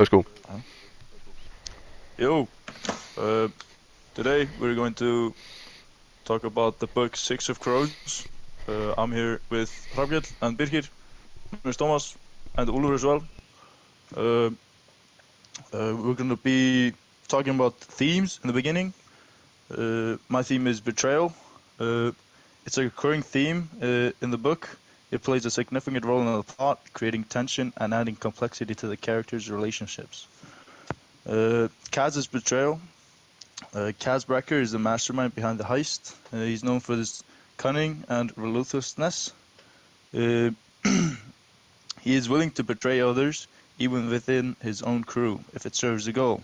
Let's go. Yo, today we're going to talk about the book Six of Crows. I'm here with Hrafnkell and Birkir, Mr. Thomas, and Ulfur as well. We're going to be talking about themes in the beginning. My theme is betrayal. It's a recurring theme in the book. It plays a significant role in the plot, creating tension and adding complexity to the characters' relationships. Kaz's betrayal. Kaz Brekker is the mastermind behind the heist. He's known for his cunning and ruthlessness. He is willing to betray others, even within his own crew, if it serves a goal.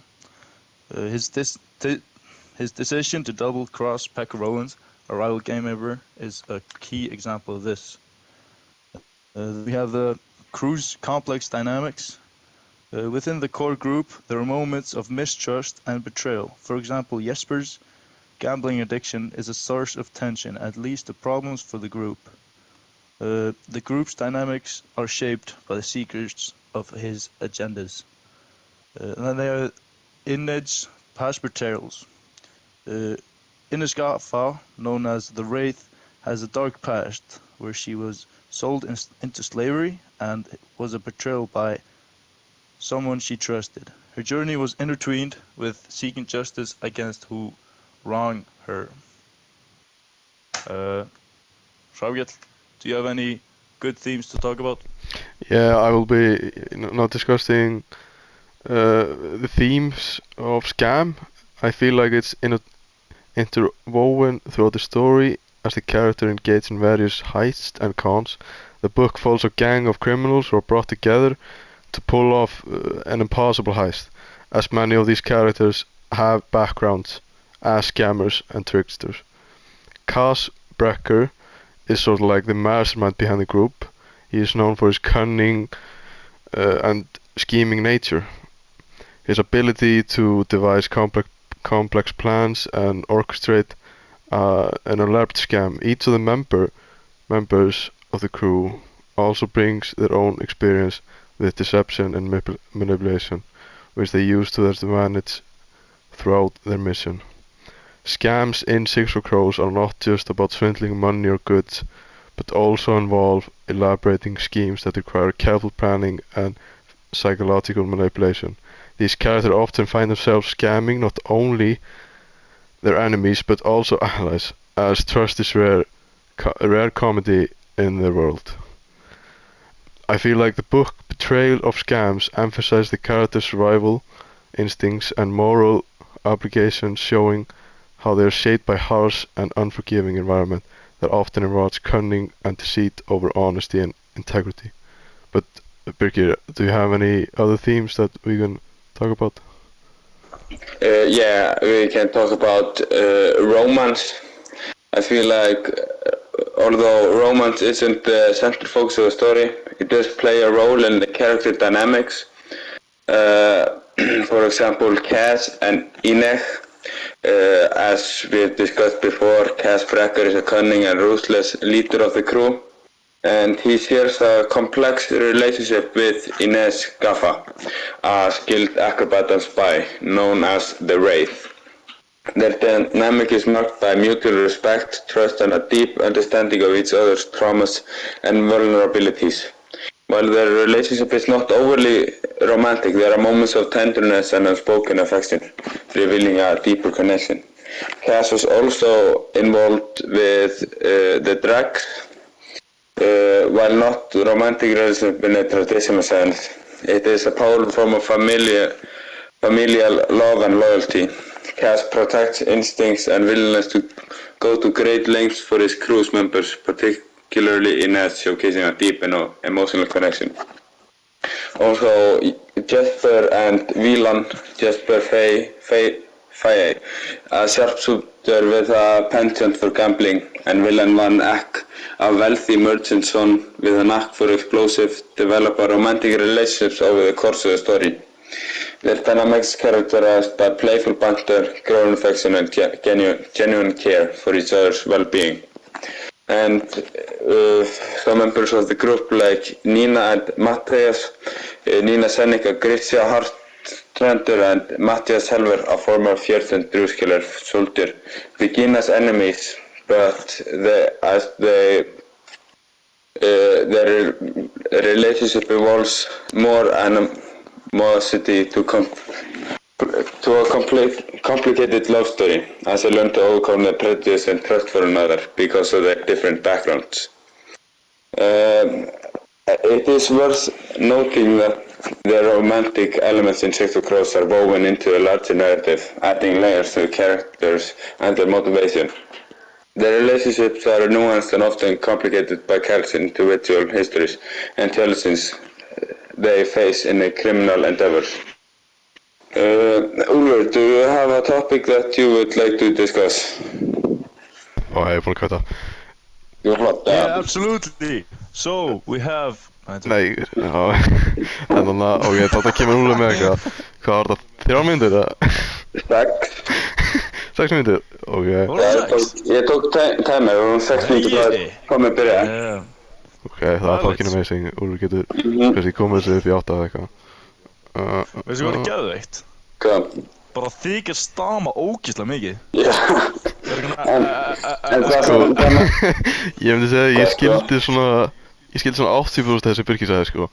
His decision to double-cross Pekka Rollins, a rival game member, is a key example of this. We have the crew's complex dynamics. Within the core group, there are moments of mistrust and betrayal. For example, Jesper's gambling addiction is a source of tension, at least the problems for the group. The group's dynamics are shaped by the secrets of his agendas. And then there are Inej's past betrayals. Inej Gaffa, known as the Wraith, has a dark past where she was sold into slavery and was a betrayal by someone she trusted. Her journey was intertwined with seeking justice against who wronged her. Hrafnkell, do you have any good themes to talk about? Yeah, I will be not discussing the themes of Scam. I feel like it's interwoven throughout the story as the character engages in various heists and cons. The book follows a gang of criminals who are brought together to pull off an impossible heist, as many of these characters have backgrounds as scammers and tricksters. Kaz Brekker is sort of like the mastermind behind the group. He is known for his cunning and scheming nature. His ability to devise complex plans and orchestrate an elaborate scam. Each of the members of the crew also brings their own experience with deception and manipulation, which they use to their advantage throughout their mission. Scams in Six of Crows are not just about swindling money or goods, but also involve elaborating schemes that require careful planning and psychological manipulation. These characters often find themselves scamming not only their enemies but also allies, as trust is rare comedy in their world. I feel like the book Betrayal of Scams emphasizes the character's survival instincts and moral obligations, showing how they are shaped by harsh and unforgiving environment that often involves cunning and deceit over honesty and integrity. But Birkir, do you have any other themes that we can talk about? Yeah, we can talk about romance. I feel like although romance isn't the central focus of the story, it does play a role in the character dynamics. For example, Kaz and Inej. As we discussed before, Kaz Brekker is a cunning and ruthless leader of the crew, and he shares a complex relationship with Inej Gaffa, a skilled acrobat and spy known as the Wraith. Their dynamic is marked by mutual respect, trust, and a deep understanding of each other's traumas and vulnerabilities. While their relationship is not overly romantic, there are moments of tenderness and unspoken affection, revealing a deeper connection. Kaz was also involved with the Drags, while not romantic relationship in a traditional sense. It is a powerful form of familial love and loyalty. Kaz protects instincts and willingness to go to great lengths for his crew's members, particularly Inej, showcasing a deep and emotional connection. Also, Jesper and Wieland, Jesper Faye, a sharpshooter with a penchant for gambling, and Willem van Eck, a wealthy merchant son with a knack for explosive, develop a romantic relationships over the course of the story. Their dynamics characterized by playful banter, growing affection, and genuine care for each other's well-being. And some members of the group like Nina and Matthias, Nina Seneca, Grisja Ostrander and Matthias Helver, a former Fjord and Druskeller soldier, begin as enemies, but their relationship involves more animosity to a complicated love story, as they learn to overcome their prejudice and trust for another because of their different backgrounds. It is worth noting that the romantic elements in Six of Crows are woven into a larger narrative, adding layers to the characters and their motivation. Their relationships are nuanced and often complicated by characters' individual histories and challenges they face in their criminal endeavors. Ulfur, do you have a topic that you would like to discuss? Og ég er búinn að kvæta. Yeah, absolutely. So, we have... Nei, já. En þannig að, ok, þetta kemur Úlfur með eitthvað. Hvað var þetta? 3 mínútur eða? 6 mínútur? Ok. Ég tók timer og 6 mínútur að koma að byrja. Ok, það er fucking amazing. Úlfur getur kannski komið sig upp í 8 eða eitthvað. Veistu hvað er geðveikt? Hvað? Bara þykir stama ógeðslega mikið. Já. En hvað sko, ég myndi segja að ég skildi svona 80% þessi Birkir sagði, sko.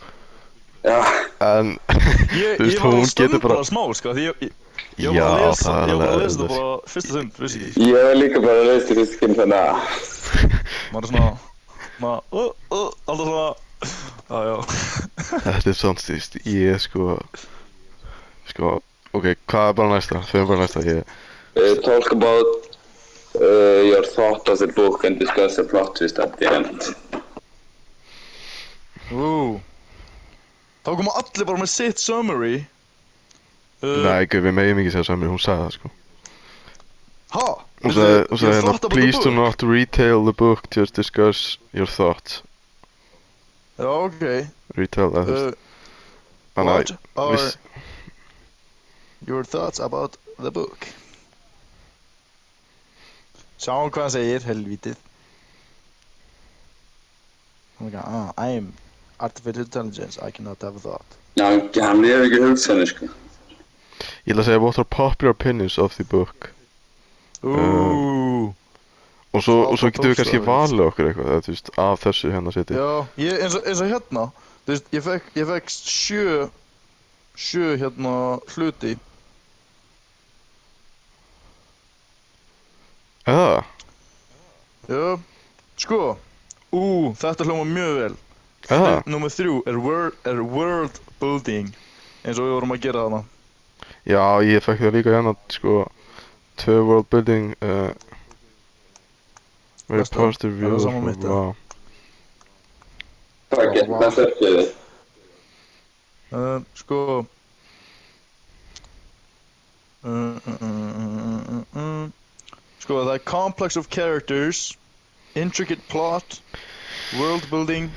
Já. En, þú veist, hún getur bara... Ég var smá, sko, því ég var að lesa þetta bara fyrsta sund, vissi ekki. Ég var líka bara að lesa þetta fyrsta sund, þannig að... Maður er svona, alltaf svona, já. Þetta er svona, þú veist, ég sko, ok, hvað er bara næsta? Þau bara næsta, ég... Talk about your thought of the book and discuss the plot twist at the end. Þá koma allir bara með sitt summary. Nei, við megum ekki segja summary, hún sagði það, sko. Ha? Hún sagði hérna, please do not retail the book, just discuss your thoughts. Já, ok. Retail það, þú veist. What are your thoughts about the book? Sjáum hvað hann segir, helvítið. I am artificial intelligence, I cannot have a thought. Já, hann ekki hugsanir, sko. Ég ætla að segja, what are popular opinions of the book? Og svo getum við kannski valið okkur eitthvað, þú veist, af þessu hérna seti. Já, eins og hérna, þú veist, ég fekk 7 hérna hluti. Eða? Já, sko, þetta hljómar mjög vel. Númer 3 er world building, eins og við vorum að gera þarna. Já, ég fekk það líka hérna, sko, 2 world building, very positive views, wow. Hvað er þið? Sko, það er complex of characters, intricate plot, world building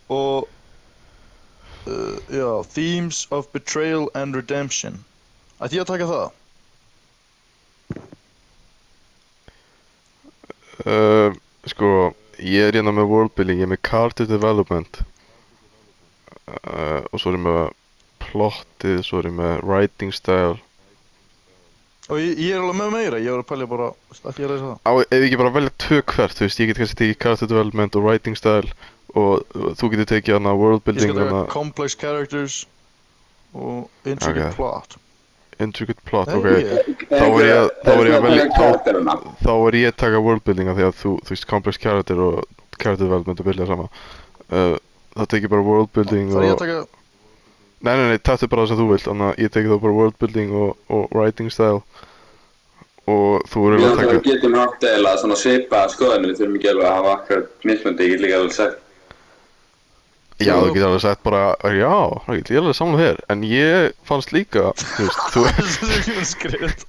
og themes of betrayal and redemption. Ætti ég að taka það? Sko, ég er hérna með world building, ég er með character development og svo er ég með plottið, svo er ég með writing style. Og ég er alveg með meira, ég var að pælja bara, ætti ég að reysa það? Ef ég ekki bara velja 2 hvert, þú veist, ég get kannski tekið character development og writing style og þú getur tekið hana world building. Ég skal taka complex characters og intricate plot. Intricate plot, ok. Þá er ég að taka world building af því að þú veist, complex character og character development og vilja sama. Það tekið bara world building og... Það er ég að taka... Nei, þetta er bara það sem þú vilt, þannig að ég tekið þá bara world building og writing style og þú verður að taka... Já, þá getum haft eða svona svipaða skoðanir, við þurfum ekki alveg að hafa akkurat mismöndi, ég get líka alveg sagt. Já, þú getur alveg sagt bara, já, ég er alveg samlega þér, en ég fannst líka, þú veist, þú... Það er ekki skrift.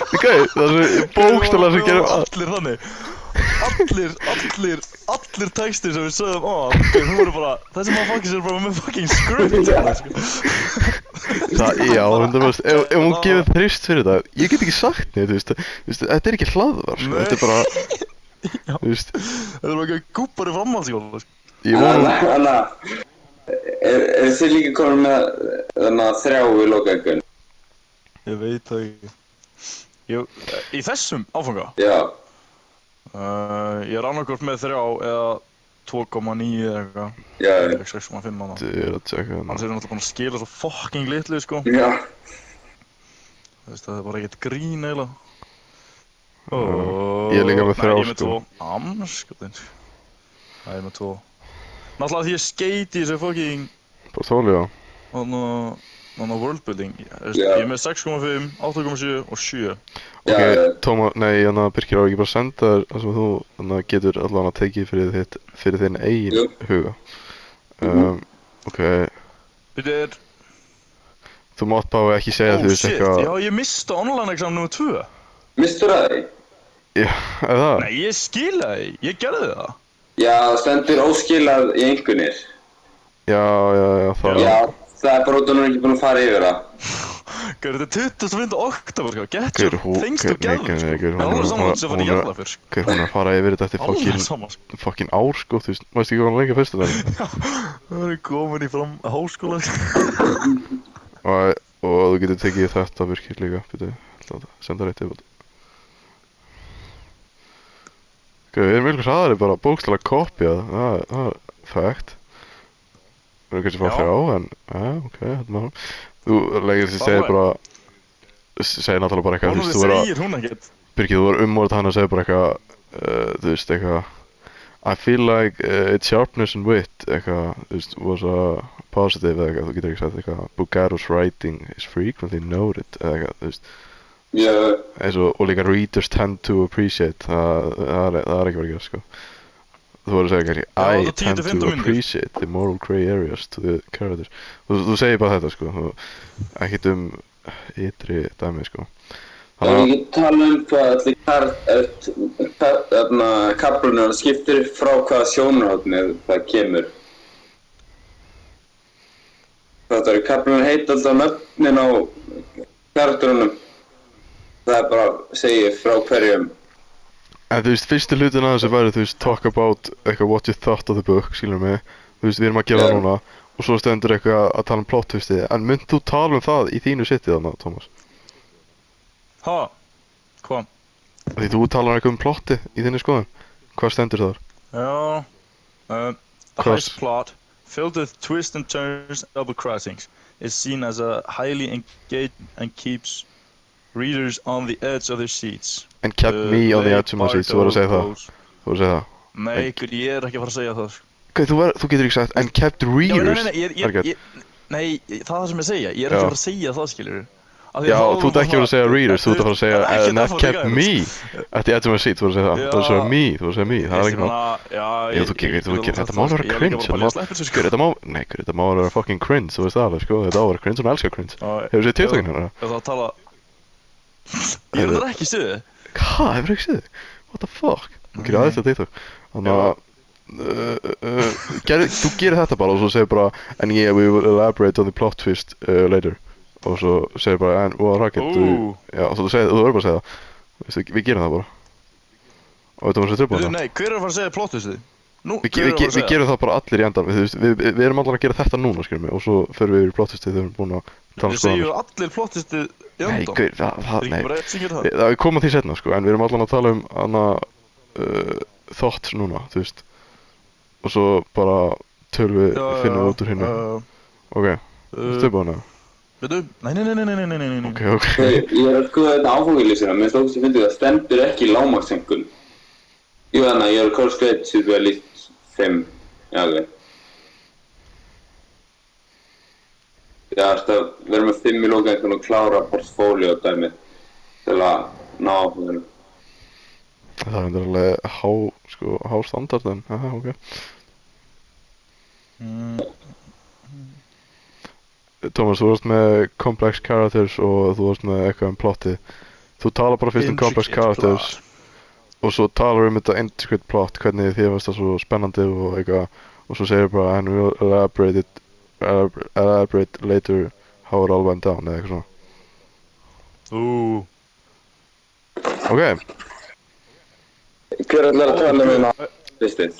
Ok, það er bókstaflega sem gerum allir þannig. Allir textir sem við sögðum þú voru bara, þessi motherfuckers er bara með fucking script. Já, 100%, ef hún gefur þrist fyrir þetta, ég get ekki sagt neitt, þú veist, þetta er ekki hlaðvar, sko, þetta er bara, þú veist. Þetta er bara ekki gúpar í framhaldsskóla, sko. Ég vona... Er þið líka komin með þarna 3 í lokaengun? Ég veit það ekki. Í þessum áfanga? Já. Ég er annarkvort með 3 eða 2,9 eða eitthvað. Já. 6,5 á það. Þetta er að tjekka Hann er náttúrulega búinn að skila svo fucking litlu, sko. Já. Þú veist, það er bara ekkert grín eiginlega. Ég er líka með 3, Nei, ég er með sko. 2. Amskotinn. Nei, ég er með 2. Náttúrulega því ég skeiti í þessu fucking Bara þóli, Þannig að worldbuilding. Ég Já. er með 6,5, 8,7 og 7. Ok, Já. Tómas, nei, Birkir, á ekki bara senda þér það sem þú getur allan að tekið fyrir þinn eigin Jú. huga. Ok, Byrðir. þú mátt bara ekki segja þú veist Shit, eitthvað. já, ég mista online exam nr. 2. Mistur það þig? Já, eða það? Nei, ég skilaði, ég gerði það. Já, það stendur óskilað í engunir. Já, það. Já, það er bara út og hún er ekki búin að fara yfir það. Gauður, þetta er 25. oktober, sko. Get your things together, sko. Gaur, Það er alveg saman sem að fara í jarða fyrr, sko. Hún er að fara yfir þetta eftir Alveg saman, sko. fucking ár, sko, þú veist, mást ekki hvað lengi fyrst þetta. Það er komin í fram háskóla, sko. Og þú getur tekið þetta Birkir líka, byrju, senda rétt yfir. Við erum miklu hraðari bara bókstaflega kopjað, það er fact. Við erum kannski að fá 3, en ok, þetta maður. Þú legir því segir bara, segir náttúrulega bara eitthvað, Hún þú veist, segir hún ekkert. Birkir, þú var umorðið hann að segja bara eitthvað, þú veist, eitthvað, I feel like its sharpness and wit, eitthvað, þú veist, was a positive eða eitthvað, þú getur ekki sagt eitthvað, Bugaro's writing is frequently noted, eða eitthvað, þú veist. Já. Eins og líka readers tend to appreciate, það er ekki verið að gera, sko. Þú voru að segja kannski, I tend to appreciate the moral grey areas to the characters. Þú segir bara þetta, sko, ekkert ytri dæmi, sko. Það er ekki tala hvað allir kaflunar skiptir frá hvaða sjónarhóttni það kemur. Þetta eru kaflunar heita alltaf nöfnin á karakterunum. Það er bara segir frá hverjum. En þú veist, fyrstu hlutin að þessu væri, þú veist, talk about eitthvað what you thought of the book, skilur mig. Þú veist, við erum að gera það núna, og svo stendur eitthvað að tala plot twistið. En mynd þú tala það í þínu sittið þarna, Tómas? Ha? Hvað? Því þú talar eitthvað plottið í þinni skoðun. Hvað stendur þar? Já, the heist plot, filled with twists and turns and double crossings, is seen as a highly engaging and keeps readers on the edge of their seats. And kept me on the edge of my seats, þú voru að segja það. Þú voru að segja það. Nei, ég er ekki að fara að segja það, sko. Hvað, þú getur ekki sagt, and kept readers. Nei, það er sem ég segja, ég er ekki að fara að segja það, skilur. Já, þú ert ekki að fara að segja readers, þú ert að fara að segja and that kept me at the edge of my seat, þú voru að segja það. Þú voru að segja me, það er ekki ná. Já, þetta má vera cringe, þetta má vera fucking cringe, þú veist það alveg, sko, þetta á að vera cringe, hún elskar cringe. Hefur þú séð TikTokinn hérna? Ég er þetta ekki stuðið. Hvað, hefur ekki stuðið? What the fuck? Þú gerir aðeins að TikTok. Þannig að þú gerir þetta bara og svo segir bara and yeah, we will elaborate on the plot twist later. Og svo segir bara and well, Rakel, já, þú verður bara að segja það. Við gerum það bara. Og þetta var svo tilbúin það. Nei, hver er að fara að segja plot twistið? Við gerum það bara allir í endan. Við erum allar að gera þetta núna, skiljum mig, og svo förum við yfir plot twistið þegar við erum búin að tala Við segjum allir plot twistið í endan. Nei, við komum því setna, sko, en við erum allan að tala hana thoughts núna, þú veist. Og svo bara tölum við, finnum við út úr hérna. Ok, tilbúin það. Veitu? Nei. Ok. Ég er að skoða þetta áfangalýsina, mér finnst ógust að finna það stendur ekki lágmarksengun. Jú, þannig að ég er course grade sér við að lít 5. Já, ok. Já, það verður með 5 í lokaengun og klára portfólíu og dæmi til að ná áfangalýsina. Það er alveg há standard en, ok. Tómas, þú varst með complex characters og þú varst með eitthvað plottið. Þú talar bara fyrst complex characters og svo talar þetta intricate plot, hvernig þið varst það svo spennandi og eitthvað og svo segir bara and we'll elaborate later how it all went down eða eitthvað svona. Ok. Hver ætlar að tala hérna fyrstið?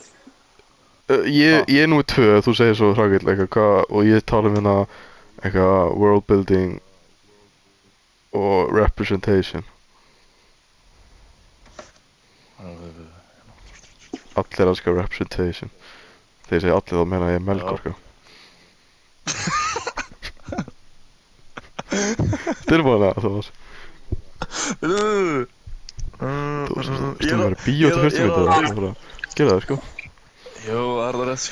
Ég er númer 2, þú segir svo hrakill eitthvað og ég tala hérna eitthvað world building og representation. Allir elskar representation. Þegar ég segi allir þá meina ég Melkorka. Tilbúin að Thomas. Þú veist að vera bíó til fyrstu myndið, það er bara gera það sko. Jó, það er það rétt.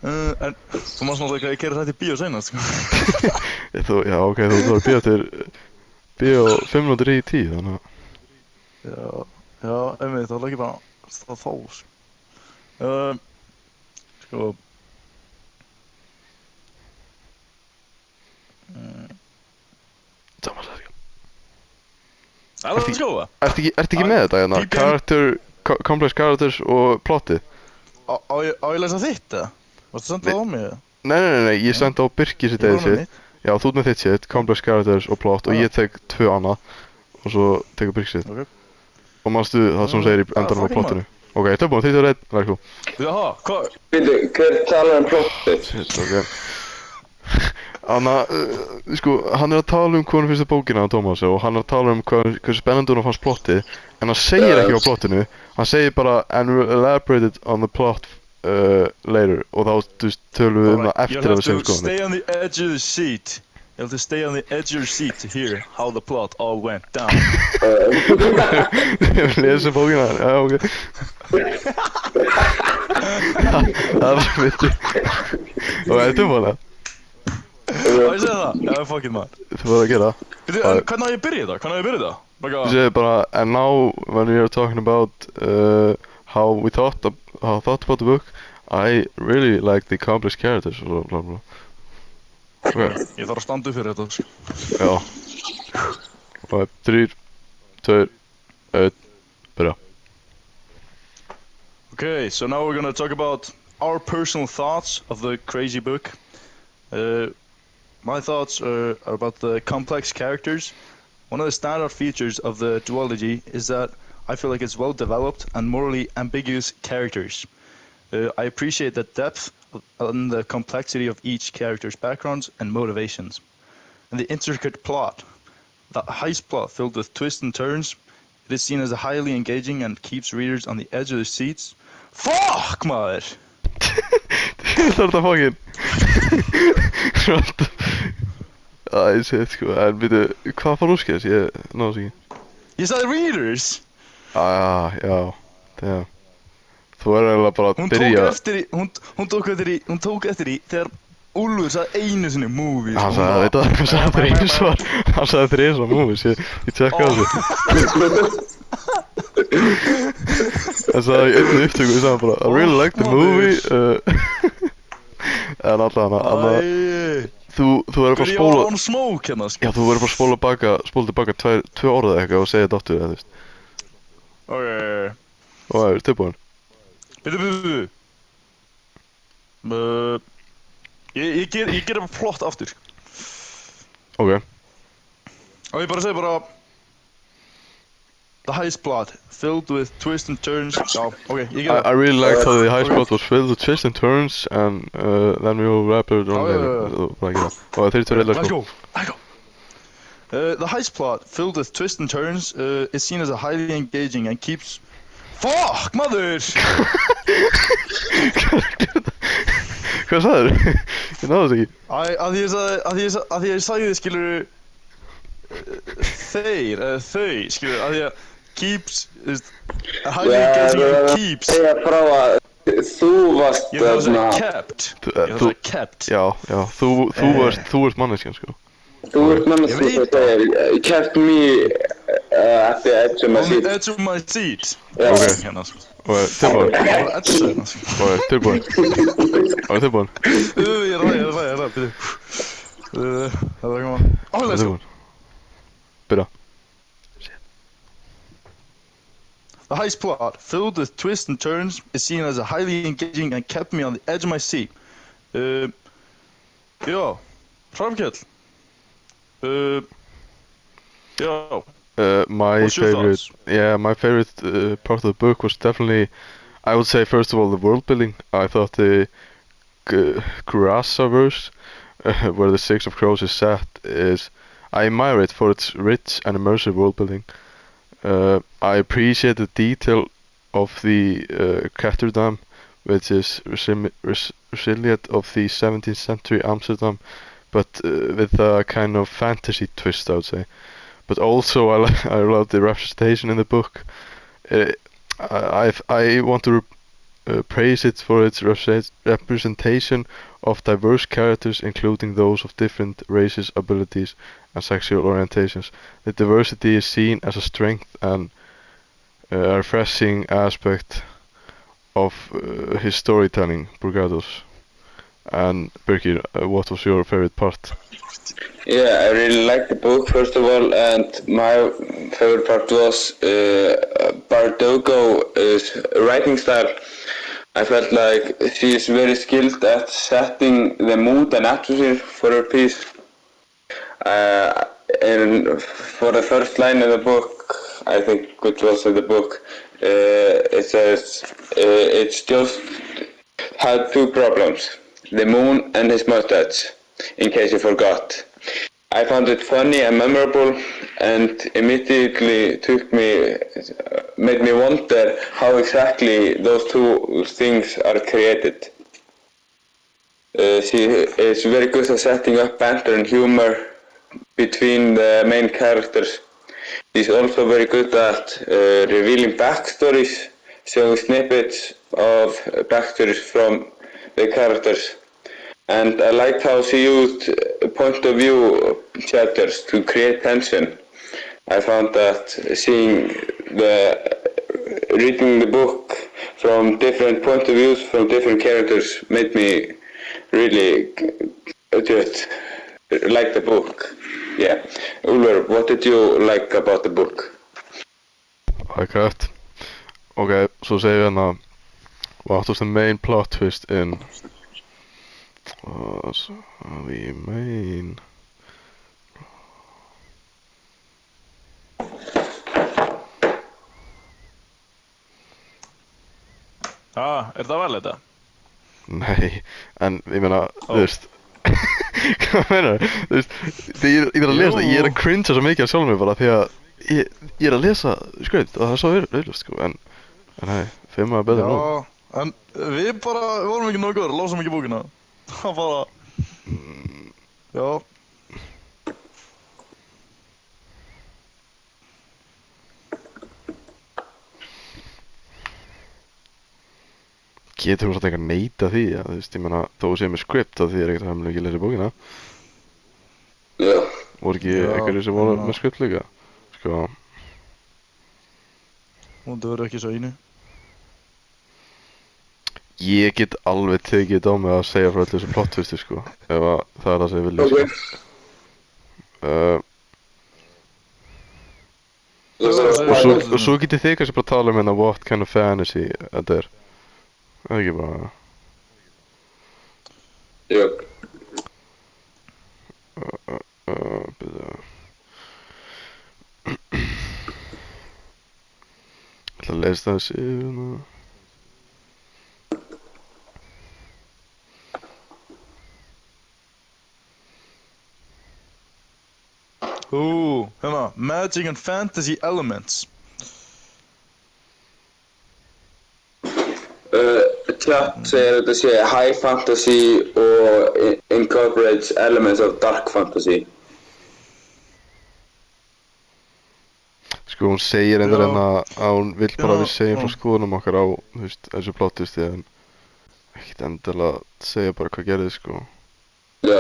En þú mást náttúrulega ekki að keyra þetta í bíó seinast sko. Já, ok, þú var bíó til bíó 5 minútur í 10, þannig að... Já, einmitt, það er ekki bara það þá sko. Sko... Thomas, það er ekki... Er það sko? Ertu ekki með þetta hérna? Complex characters og plottið? Á ég að lesa þitt eða? Varstu að senda það á mig eða? Nei, ég sendi á Birki sitt eða sitt. Já, þú ert með þitt sitt, complex characters og plott og ég tek 2 annað og svo tekur Birki sitt. Ok. Og manstu það sem segir í endanum á plottinu. Ok, tilbúin, 31, ræk þú. Jaha, hvað? Býtu, hver talar plottið? Shit, ok. Anna, sko, hann er að tala hvernig finnst þér bókina á Thomas og hann er að tala hversu spennandi hún fannst plottið en hann segir ekki á plottinu, hann segir bara and we'll elaborate on the plot later og þá, þú veist, tölum við það eftir að við segjum skoðanir. Stay on the edge of the seat. You have to stay on the edge of your seat to hear how the plot all went down. Ég lesi bókina, já, ok. Það er myndi. Og er þú búin að? Ég segi það? Já, fuck it maður. Þú voru að gera það. Hvernig á ég að byrja þetta? Þú segir bara, and now when we are talking about how we thought about the book, I really like the complex characters og bla bla. Okay. Ég þarf að standa upp fyrir þetta sko. Já. Og 3, 2, 1, byrja. Okay, so now we're gonna talk about our personal thoughts of the crazy book. My thoughts are about the complex characters. One of the standout features of the duology is that I feel like it's well developed and morally ambiguous characters. I appreciate the depth and the complexity of each character's backgrounds and motivations. And the intricate plot, the heist plot filled with twists and turns, it is seen as highly engaging and keeps readers on the edge of their seats. Fuck, maður! Það er þetta fokkin. Ég sé þetta sko, en veitu, hvað fór úrskæðis? Ég náðu þess ekki. Ég sagði readers! Já, það. Þú er eiginlega bara að byrja... Hún tók eftir í þegar Úlfur sagði einu sinni movies. Hann sagði þetta, hann sagði þrisvar movies, ég tjekka á þessu. Hann sagði í einni upptöku, ég sagði bara, I really like the movie. En allavega, þú verður bara að spóla... Byrja á smoke hérna, sko. Já, þú verður bara að spóla tilbaka 2 orðið eitthvað og segja þetta aftur, þú veist. Ok. Og það er tilbúin. Bíddu. Ég ger bara plott aftur. Ok. Og ég bara segi bara the heist plot filled with twists and turns. Já, ok, ég ger það. I really liked how the heist plot was filled with twists and turns and then we will wrap it on later. Og 32 let's go. The heist plot filled with twists and turns is seen as highly engaging and keeps... Fuck, maður! Hvað sagður? Ég náðu þess ekki. Að því ég sagði skilur þau skilur að því að keeps highly engaging and keeps. Ég er frá að þú varst Ég þarf að segja kept. Ég þarf að segja kept. Já, þú ert manneskjan sko. Þú ert manneskjan sem segir kept me at the edge of my seat. On the edge of my seat. Ok. Hérna sko. Og tilbúin. Tilbúin. Ég er ræð, byrju. Það er ekki maður. Let's go. Byrja. The heist plot, filled with twists and turns, is seen as highly engaging and kept me on the edge of my seat. Já, Hrafnkell. My favorite part of the book was definitely I would say first of all the world building. I thought the Kurasa-verse, where the Six of Crows is set, I admire it for its rich and immersive world building. I appreciate the detail of the Ketterdam, which is resilient of the 17th century Amsterdam, but with a kind of fantasy twist, I would say. But also I love the representation in the book. I want to praise it for its representation of diverse characters, including those of different races, abilities, and sexual orientations. The diversity is seen as a strength and a refreshing aspect of his storytelling, Burgados. And Birgir, what was your favorite part? Yeah, I really liked the book first of all, and my favorite part was Bardugo's writing style. I felt like she is very skilled at setting the mood and atmosphere for her piece. And for the first line of the book, I think, which was in the book, it says, it's just had two problems, the moon and his mustache, in case you forgot. I found it funny and memorable, and immediately made me wonder how exactly those two things are created. She is very good at setting up banter and humor between the main characters. She's also very good at revealing backstories, showing snippets of backstories from the characters. And I liked how she used point of view chapters to create tension. I found that reading the book from different point of views from different characters made me really just like the book. Yeah. Ulfur, what did you like about the book? Okay, so say what was the main plot twist in the main það vel þetta? Nei, en ég meina, þú veist hvað meinar, þú veist ég er að lesa, ég er að cringea svo mikið á sjálfum mig bara því að ég er að lesa skrift og það er svo auðvitað sko, en hei, 5 er betur nú. Já, en við vorum ekki nógu góður, lásum ekki bókina. Það bara, já. Getur hún satt eitthvað neita því, þú veist, ég meina, þó sé með script þá því ekkert að hann ekki lesa bókina. Já. Voru ekki einhverjir sem voru með script líka? Sko. Og það verður ekki svo einu. Ég get alveg tekið þetta á mig að segja frá öllu þessu plot twisti, sko, ef að það er það sem ég vilja, sko. Og svo getið þið kannski bara tala um hérna what kind of fantasy þetta er. Það er ekki bara... Já. Byrja... Ég ætla að lesa það síðan... Hérna, magic and fantasy elements. Chat segir þetta sé high fantasy og incorporates elements of dark fantasy. Sko hún segir endur en að hún vill bara að við segjum frá skoðunum okkar á, þú veist, þessu plottisti en ekkert endilega segja bara hvað gerði, sko. Já.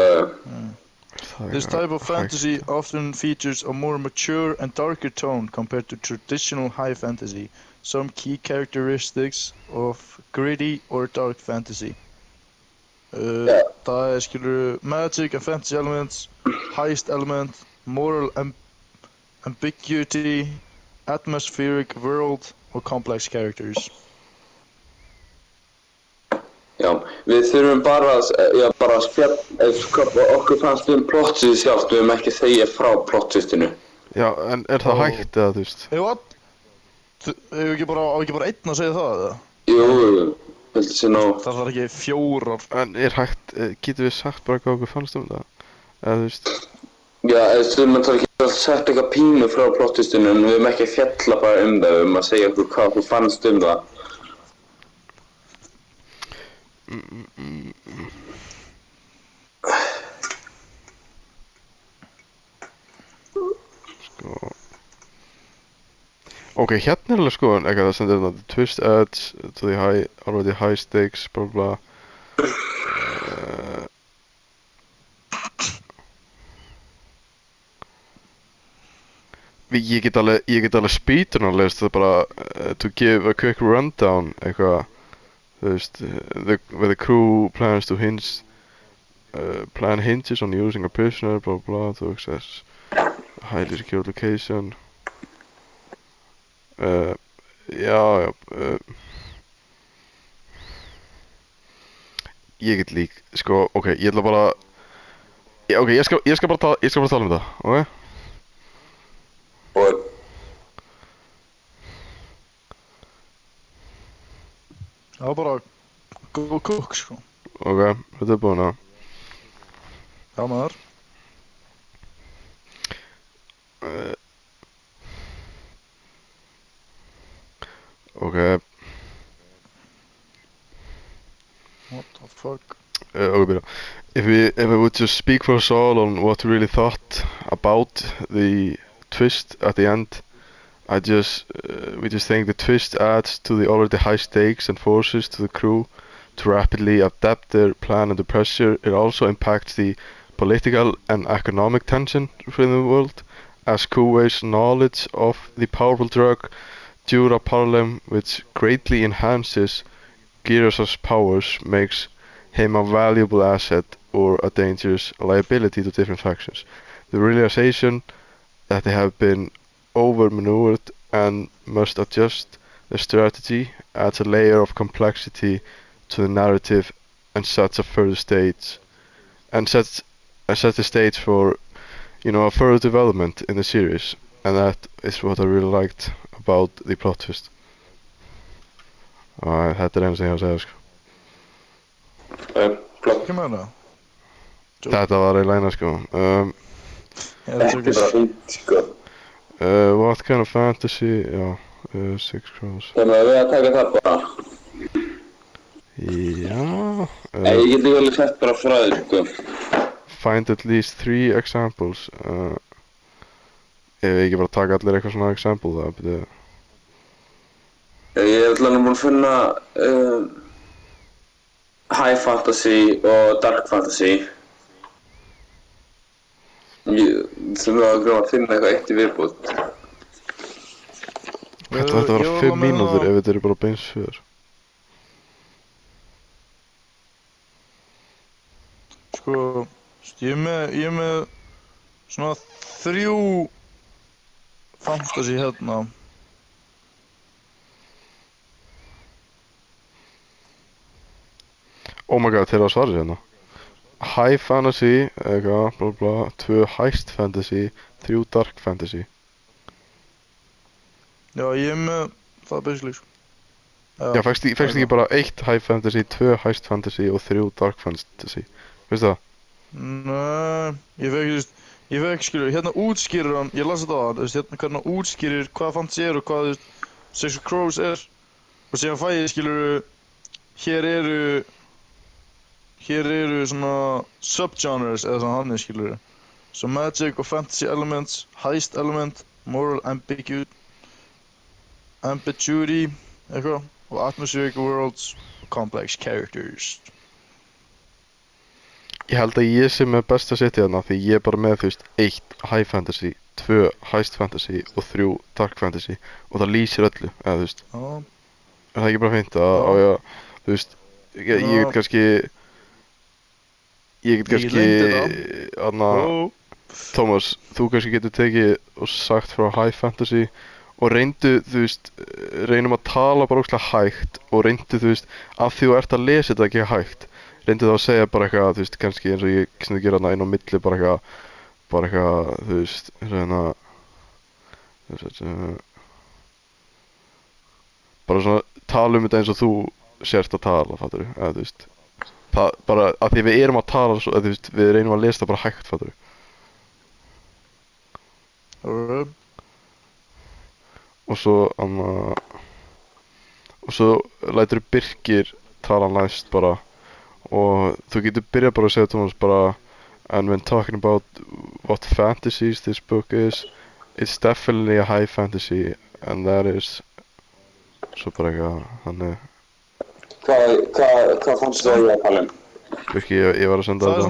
This type of fantasy often features a more mature and darker tone compared to traditional high fantasy. Some key characteristics of gritty or dark fantasy. Það skilur magic and fantasy elements, heist element, moral ambiguity, atmospheric world og complex characters. Já, við þurfum bara að spjalla, okkur fannst plottið sjálft, við höfum ekki segja frá plottistinu. Já, en er það hægt eða, þú veist? What? Hefur ekki bara einn að segja það, eða? Jú, heldur sé nóg. Það þarf ekki 4. En hægt, getum við sagt bara hvað okkur fannst það? Eða þú veist... Já, við erum ekki að setja eitthvað pínu frá plottvistunum, en við erum ekki að fjalla bara það, við erum að segja okkur hvað þú fannst það. Sko... Ok, hérna alveg sko, eitthvað það stendur the twist adds to the already high stakes, blah blah. Ég get alveg speedrunarlegst það bara to give a quick rundown eitthvað, þú veist, where the crew plans to plan hinges on using a prisoner, blah blah, to access a highly secured location. Já, ég get lík, sko, ok, ég ætla bara, ok, ég skal bara tala það, ok? Og Það var bara go cook, sko. Ok, þetta búin að. Já, maður. Ok, What the fuck? okay, byrja. If I would just speak for us all on what we really thought about the twist at the end, we just think the twist adds to the already high stakes and forces to the crew to rapidly adapt their plan under pressure. It also impacts the political and economic tension within the world, as Kuwai's knowledge of the powerful drug Duraparlem, which greatly enhances Giras's powers, makes him a valuable asset or a dangerous liability to different factions. The realization that they have been overmaneuvered and must adjust their strategy adds a layer of complexity to the narrative and sets the stage for, you know, a further development in the series, and that is what I really liked about the plot twist. Þetta eina sem ég á að segja, sko. plott. Ekki með það? Þetta var eiginlega eina, sko. Þetta er bara fínt, sko. What kind of fantasy? Já, 6 crowns. Þannig að við að taka það bara. Já. Ég get líka alveg sett bara frá þér, sko. Find at least 3 examples. Ef við ekki bara taka allir eitthvað svona example, það betur... Ég er allavega búinn að finna high fantasy og dark fantasy. Ég þurfum að finna eitthvað eitt í viðbót. Þetta ætti að vera 5 mínútur ef þetta eru bara beins fyrir. Sko, ég er með svona 3 fantasy hérna. Oh my god, þeir eru að svara sér hérna. High fantasy, eitthvað, bla bla, 2 heist fantasy, 3 dark fantasy. Já, ég er með það basically, sko. Já, fækst ekki bara 1 high fantasy, 2 heist fantasy og 3 dark fantasy. Veistu það? Nei, ég fekk skilur, hérna útskýrir hann, ég las þetta á hann, hérna hvernig hann útskýrir hvað fantasy er og hvað, Six of Crows er. Og síðan fæ ég skilur, hér eru svona subgenres eða svona hann skilur. So magic og fantasy elements, heist element, moral ambiguity, eitthvað, og atmospheric worlds, complex characters. Ég held að ég sé með best að setja þarna því ég er bara með, þú veist, 1 high fantasy, 2 heist fantasy og 3 dark fantasy og það lýsir öllu, eða þú veist. Já. Er það ekki bara fínt að, þú veist, ég get kannski, þarna, Thomas, þú kannski getur tekið og sagt frá high fantasy og reynum að tala bara ógeðslega hægt og reyndu, þú veist, af því þú ert að lesa þetta ekki hægt, reyndu þá að segja bara eitthvað, þú veist, kannski eins og ég sem þú gera þarna inn á milli, bara eitthvað, þú veist, bara svona tala þetta eins og þú sért að tala, fattur eða þú veist það bara að því við erum að tala svo, þú veist, við reynum að lesa það bara hægt, fattur og svo lætur Birkir tala næst bara og þú getur byrjað bara að segja Thomas bara and when talking about what fantasies this book is, it's definitely a high fantasy and that is svo bara eitthvað þannig Hvað fannst þú að ég að tala Birkir, ég var að senda Það er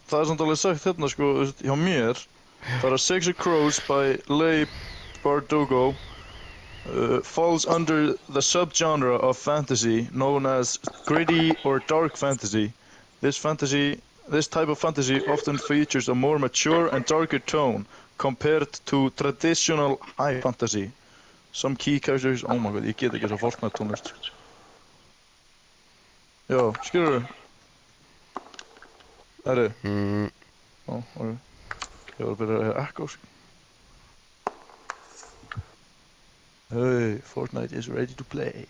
þetta samt alveg sagt hérna sko, hjá mér það er Six of Crows by Leigh Bardugo falls under the subgenre of fantasy known as gritty or dark fantasy. This type of fantasy often features a more mature and darker tone compared to traditional high fantasy. Some key characters, oh my god, ég get ekki þess að Fortnite tónlist. Já, skilurðu? Herri. Ó, ok. Ég var að byrja að heyra echo, sko. Hey, Fortnite is ready to play.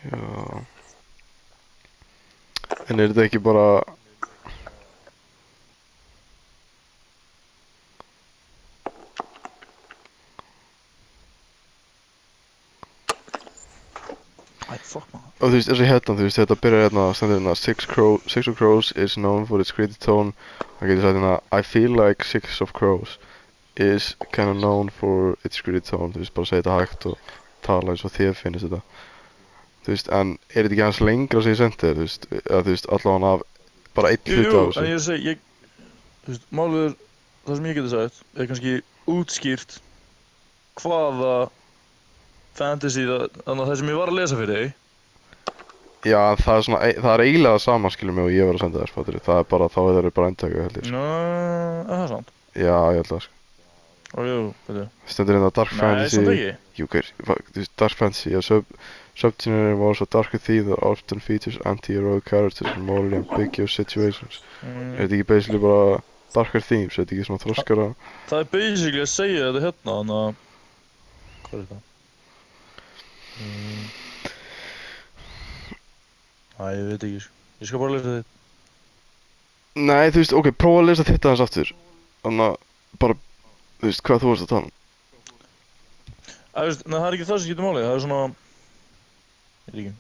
Já. En er þetta ekki bara Fuck man. og þú veist, þessi hérna, þú veist, þetta byrjar hérna, stendur hérna Six of Crows is known for its gritty tone. Það getur sagt hérna I feel like Six of Crows is kind of known for its gritty tone. Þú veist, bara segja þetta hægt og tala eins og þér finnst þetta. Þú veist, en er þetta ekki hans lengra sem ég sendi þér, þú veist, eða þú veist, allavega af bara einn hluta af Jú, þessu. en ég segi, þú veist, málið það sem ég geti sagt, er kannski útskýrt hvaða fantasy þannig að það sem ég var að lesa fyrir þig. Já, en það er svona, það er eiginlega sama, skilur mig, og ég var að senda þér, fattur. Það er bara, þá er það bara endtöku, held ég, sko. Er það sant? Já, ég held það, sko. Jú, veitu. Stendur hérna Dark Fantasy. Nei, samt ekki. Jú, þú veist, Dark Fantasy, subgenre involves a darker theme that often features anti-heroic characters and morally ambiguous situations. Er þetta ekki basically bara darker themes, er þetta ekki svona þroskara? Það er basically að segja þetta hérna, þannig að hvað er þetta? Æ, ég veit ekki, sko. Ég skal bara lesa þetta. Nei, þú veist, ok, prófa að lesa þetta hans aftur. Þannig að, bara, þú veist, hvað þú varst að tala um. Þú veist, nei, það er ekki það sem getur málið, það er svona ég veit ekki.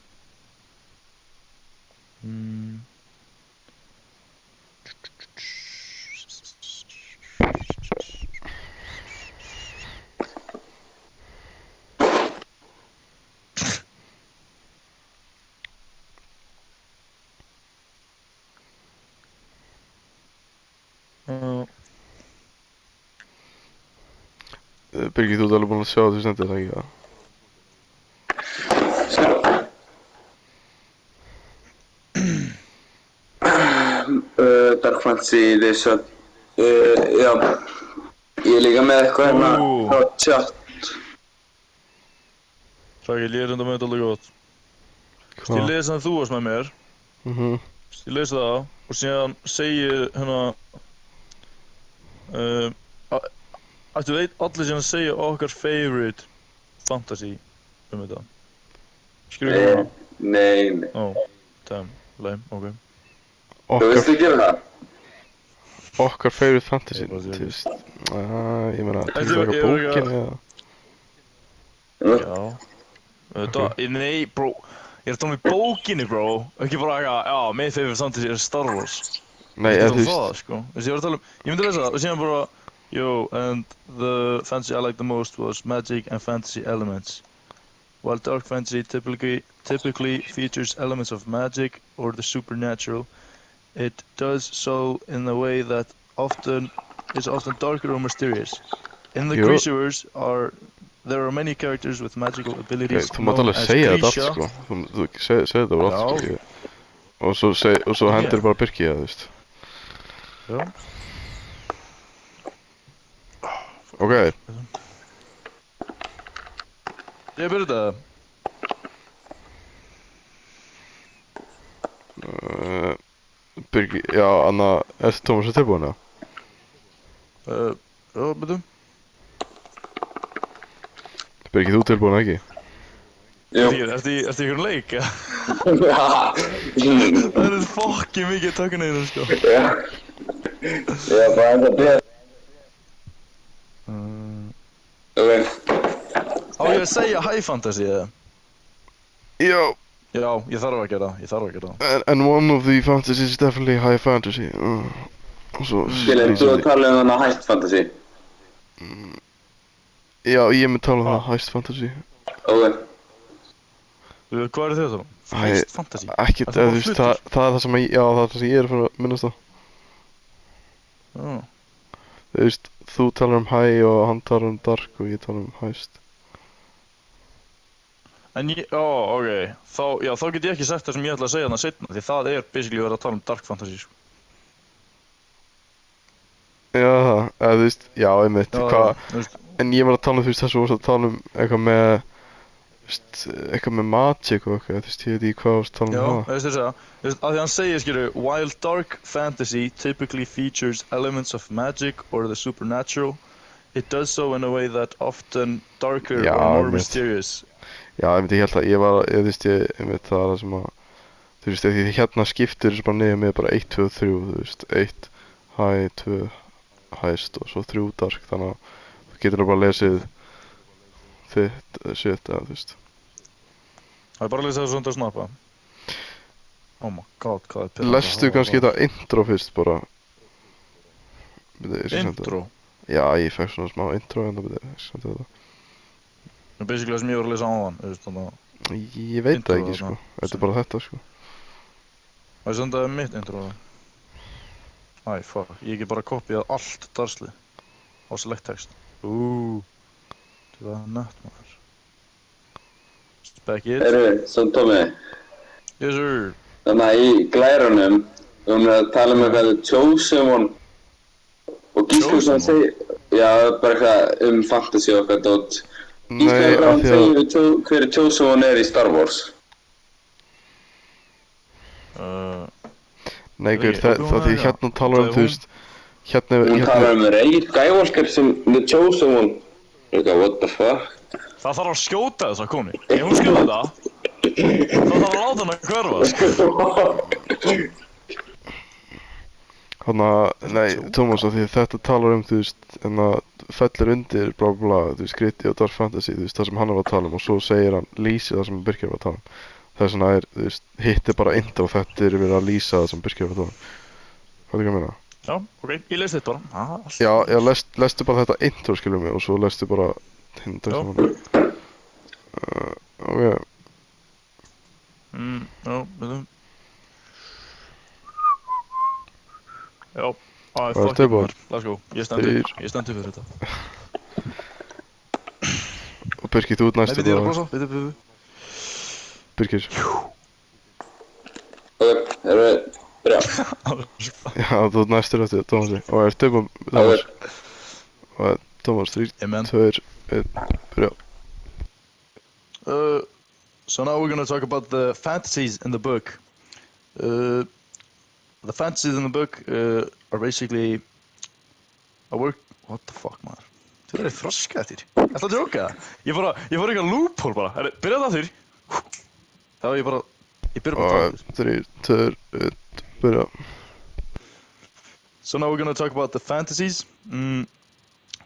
Birgir, þú ert alveg búinn að sjá þessu stendur, það ekki það? Dark Fantasy, já, ég er líka með eitthvað hérna á chat. Rækil, ég er enda með þetta alveg gott. Ég lesa þannig þú varst með mér. Ég lesa það og síðan segi hérna ættu veit allir síðan að segja okkar favorite fantasy þetta. Skrifu það? Nei. Damn, lame, ok. Þú veist að gera það? Okkar favorite fantasy, þú veist, ég meina, þú veist eitthvað bókin eða? Já, nei, bro, ég er að tala um í bókinni, bro, ekki bara eitthvað, já, my favorite fantasy er Star Wars. Nei, eða þú veist. Sko, ég var að tala um, ég myndi að lesa það og síðan bara, and the fantasy I liked the most was magic and fantasy elements. While dark fantasy typically features elements of magic or the supernatural, it does so in a way that is often darker or mysterious. In the Grishaverse there are many characters with magical abilities known as Grisha. Þú segir þetta bara allt, sko. Og svo hendur bara Birkir það, þú veist. Já. Ok. Ég byrja þetta. Birgir, já, Anna, ertu Tómas að tilbúin það? Byrju. Birgir, þú tilbúin ekki? Jú. Ertu í einhverjum leik? Já. Það fucking mikið tökkunniðinu, sko. Já. Ég var bara enda beð. Ok. Á ég að segja high fantasy, eða? Já, Já, ég þarf að gera það. and one of the fantasies is definitely high fantasy. Og svo Skilur, þú tala þannig hægt fantasy. Já, ég mun tala það, heist fantasy. Ok. Hvað þið þá? Heist fantasy? Ekkert, Er það bara þú veist, hlutur? það er það sem ég, já, það er það sem ég er fyrir að minnast á. Já. Þú veist, þú talar high og hann talar dark og ég talar heist. En ég, ok, þá get ég ekki sagt það sem ég ætla að segja þarna seinna, því það er basically verið að tala dark fantasy, sko. Já, eða þú veist, já, einmitt, Já, hvað, þú veist, en ég var að tala þú veist, þessu vorst að tala eitthvað með, þú veist, eitthvað með magic og eitthvað, þú veist, ég veit ekki hvað vorst að tala já, það. þú veist, að því hann segir, skilur, while dark fantasy typically features elements of magic or the supernatural, it does so in a way that often darker Já, or more einmitt. mysterious. Já, einmitt, ég held að ég var, þú veist, einmitt, það er það sem að, þú veist, því hérna skiptir þessu bara niður með bara 1, 2, 3, þú veist, 1, high, 2, highest og svo 3 dark, þannig að þú getur bara lesið þitt shit, eða þú veist. Það er bara að lesa það svona að snappa. Oh my god, hvað er pirrandi. Lestu kannski þetta intro fyrst bara. Byrju, ég skal senda það. Intro? Já, ég fekk svona smá intro en það byrju, ég skal senda það. Það er basically það sem ég var að lesa áðan, þú veist, þannig að Ég veit það Intro ekki, sko. þarna. Þetta er bara þetta, sko. það er sendaði mitt intro. Æ, fuck, ég get bara kopíað allt darslið á select text. Það er nött, maður. Back it. Svo Tómi, Yes, sir. þannig að í glærunum, við erum að tala um eitthvað Chosen One og gískum sem hann Chosen segir, já, bara eitthvað fantasy og eitthvað dót. Nei, Gískum hvað af hann því að, segir hver Chosen One er í Star Wars. nei, Ég gaur, veit það ekki, því hún- hérna talar það er þú veist, hérna, Hún talar um Rey Skywalker sem The Chosen One. Eitthvað, what the fuck? Það þarf að skjóta þessa konu. Ef hún skjóta þetta, þá þarf að láta hana hverfa. Hanna, nei, Tómas, af því að þetta talar þú veist, en að fellur undir bla bla bla, þú veist, Gritty og Dark Fantasy, þú veist, það sem hann var að tala og svo segir hann, lýsir það sem Birkir var að tala þess vegna þú veist, hitt bara intro og þetta verið að lýsa það sem Birkir var að tala hvað er ekki að meina? Já, ok, ég les þetta bara. Já, lestu bara þetta intro, skilur mig, og svo lestu bara hinn Já. textan ok, Já, veitum. Já, Var fuck það tilbúin? it, let's go. Ég stend upp fyrir þetta. og Birkir, þú ert Nei, næstu við ég að brosa, við. Birkir, Ok, erum við byrja? já, þú ert næstur eftir Tómasi og er tilbúin, Tómas og Tómas, 3, Amen. 2, 1, byrja. So now we're gonna talk about the fantasies in the book. The fantasies in the book are basically a work. What the fuck, maður? Þú verður þroska eftir. Ætla að djóka? Ég fór eitthvað loophole bara. Byrja það þurr. Þá ég byrja bara að tala. 3, 2, 1, byrja. So now we're gonna talk about the fantasies.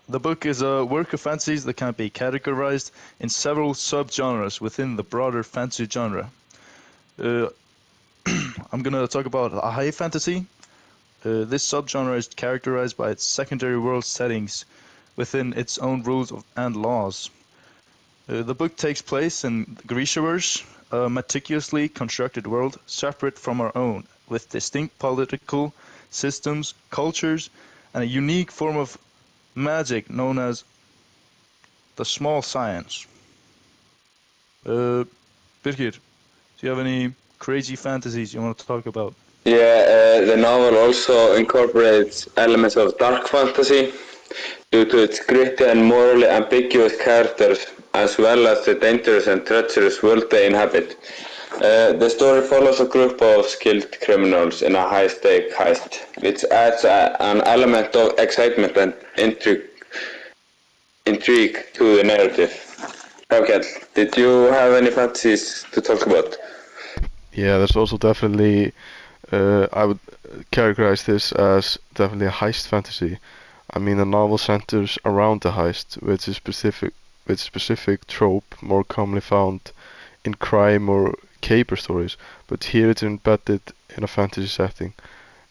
The book is a work of fantasies that can be categorized in several subgenres within the broader fantasy genre. I'm gonna talk about a high fantasy. This subgenre is characterized by its secondary world settings within its own rules and laws. The book takes place in Grishaverse, a meticulously constructed world separate from our own, with distinct political systems, cultures, and a unique form of magic known as the small science. Birkir, do you have any crazy fantasies you want to talk about? Yeah, the novel also incorporates elements of dark fantasy due to its gritty and morally ambiguous characters, as well as the dangerous and treacherous world they inhabit. The story follows a group of skilled criminals in a high-stake heist, which adds an element of excitement and intrigue to the narrative. Hrafnkell, did you have any fantasies to talk about? Yeah, there's also definitely, I would categorize this as definitely a heist fantasy. I mean, the novel centers around the heist, which is specific trope more commonly found in crime or caper stories, but here it's embedded in a fantasy setting.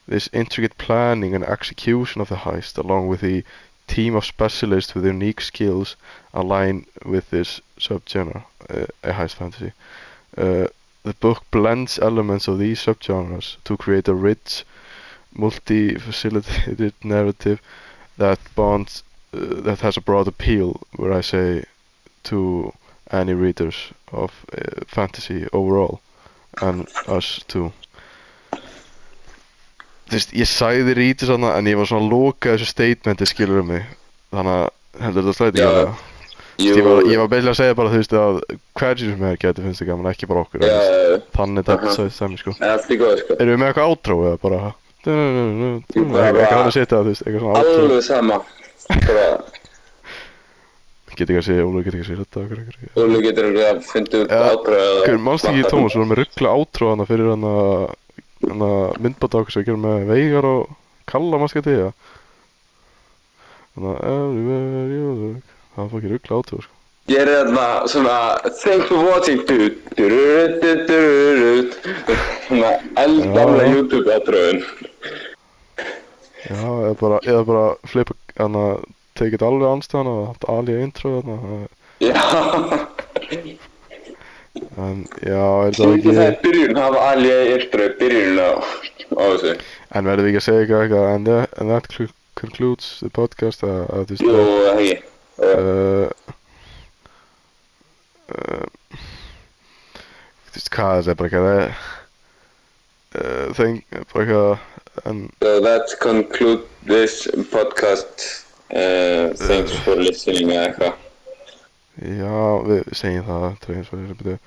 This intricate planning and execution of the heist, along with the team of specialists with unique skills, align with this subgenre, a heist fantasy. The book blends elements of these subgenres to create a rich, multi-facilitated narrative that has a broad appeal, where I say, to any readers of fantasy overall, and us too. Þú veist, ég sagði readers þarna, en ég var svona að loka þessu statementi, skilurðu mig. Þannig að heldur þetta slæti ekki alveg. Ég var beigilega að segja bara, þú veist, að hverjum sem gæti finnst þið gaman, ekki bara okkur. Þannig þetta sagði það sko. Allt í góðu sko. Erum við með eitthvað outro eða bara? Eitthvað hann að setja, þú veist, eitthvað svona outro. Alveg sama. Get ekki að segja, Óli get ekki að segja þetta okkur. Óli getur að finna út outro eða... Manstu ekki, Tómas, við varum með ruggla outro hana fyrir hana myndbátt okkur sem við gerum með Veigar og Kalla, manstu ekki að því, Þannig að everywhere you look. Það var ekki ruggla outro, sko. Ég þarna svona thanks for watching svona eldgamla YouTube outroðun. Já, eða bara flipa hana, take it alveg anstæðan og haft alveg intro þarna. Já. En já, það ekki... Það byrjun, hafa alveg intro byrjun á þessu. En verðum við ekki að segja eitthvað, and that concludes the podcast, Jú, það ekki. Þú veist hvað það bara eitthvað bara eitthvað So that conclude this podcast. Thanks for listening eða eitthvað. Já, við segjum það, eins og við byrju.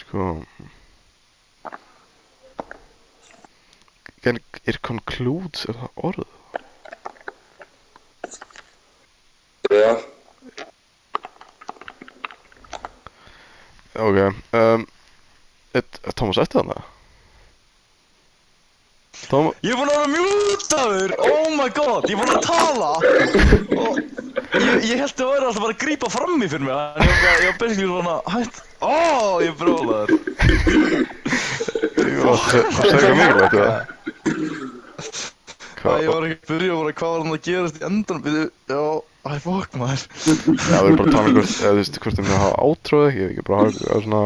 Sko concludes, það orð? Já. Ok, Tómas, ætti þarna? Ég er búinn að vera mjútaður! Oh my god, ég er búinn að tala! Og ég held að vera alltaf bara að grípa fram í fyrir mig. Ég var basically svona hætt. Ég er brólaður. Það segir ekki mikilvægt, eða? Ég var ekki að byrja bara hvað var hann að gerast í endanum. Fuck maður. Já, við erum bara að tala hvort við erum að hafa outro eða ekki, ég ekki bara hafa svona...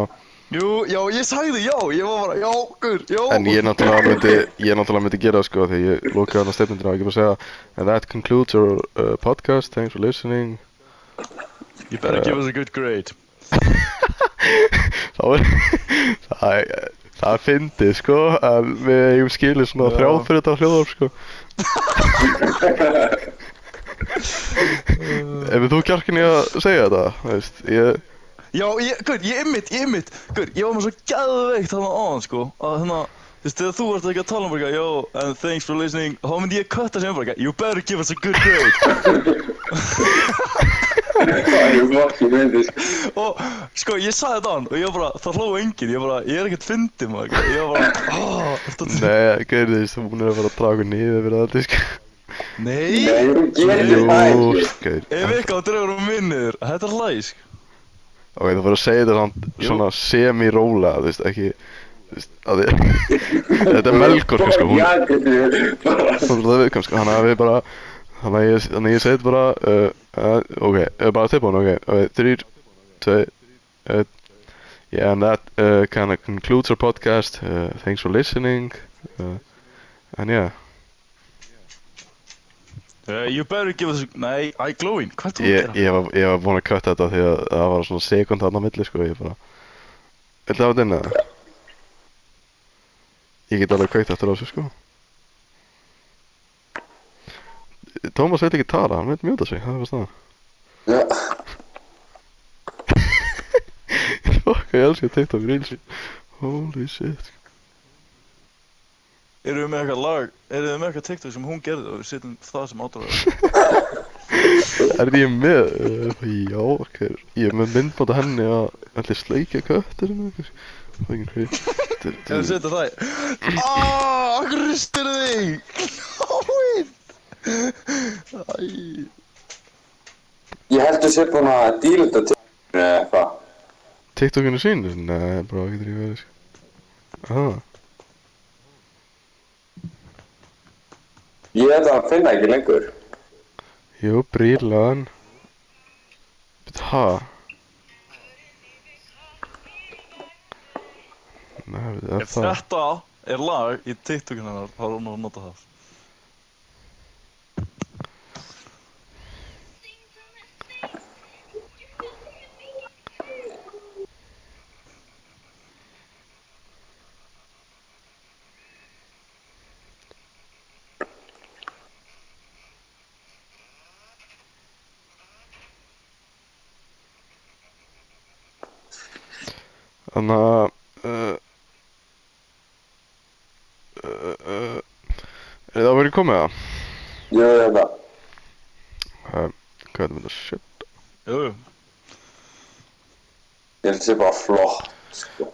Jú, já, ég sagði já, ég var bara, já. En ég náttúrulega myndi gera það sko, þegar ég lokaði hana stefnundina og ekki bara segja and that concludes our podcast, thanks for listening. You better give us a good grade. Það er fyndið sko, en við hefum skilið svona 3 fyrir þetta hljóðarp sko. Ef þú kjarkin ég að segja þetta, veist, Já, ég einmitt, ég var með svo gæðveikt þarna áðan, sko, að hérna, þú veist, þegar þú ert ekki að tala um bara, yo, and thanks for listening, þá myndi ég kötta sem bara, you better give us a good grade. Það er vakið myndið. Og, sko, ég sagði þetta áðan, og ég var bara, það hlóðu enginn, ég er ekkert fyndið, maður, ég var bara, Nei, gæðist, hún er að fara að draga niður fyrir þetta, sko. Nei, jú, ef eitthvað dregur minniður, þetta er hlæg, sko. Ok, þú fyrir að segja þetta svona semi-róla, þú veist, ekki, þú veist, að þetta er Melkorka, sko, hún er það viðkvæm, sko, þannig að við bara, þannig að ég segi þetta bara, ok, bara tilbúin, ok, 3, 2, 1, yeah, and that kind of concludes our podcast, thanks for listening, and yeah. You better give us... Nei, glowing, hvað er þú að gera? Ég var búinn að kötta þetta því að það var svona sekund þarna á milli, sko, ég bara... Viltu hafa þetta inn, eða? Ég get alveg kveikt eftir á þessu, sko. Tómas veit ekki tala, hann veit mjúta sig, það var staðan. Já. Fokk, ég elska TikTok reelsi. Holy shit. Erum við með eitthvað lag, erum við með eitthvað TikTok sem hún gerði og við setjum það sem átalega? Er ég með? Já, ok. Ég er með myndbóta henni að allir sleikja kötturinn eða eitthvað. Það er ekki hrið. Ef við setjum það í... Akkur ristir þig! Nóinn! Æ... Ég held að sé búin að díluta TikTokinu eða eitthvað. TikTokinu sínu? Nei, bara getur ég verið, sko. Ég held að hann finna ekki lengur. Jú, brílan. Ha? Nei, veit Ef þetta er lag í TikTokinu hennar, þá er hún að nota það. Þannig að... Er það verið komið það? Jú, ég held að. Hvað er þetta shit? Jú. Ég held að sé bara flott, sko.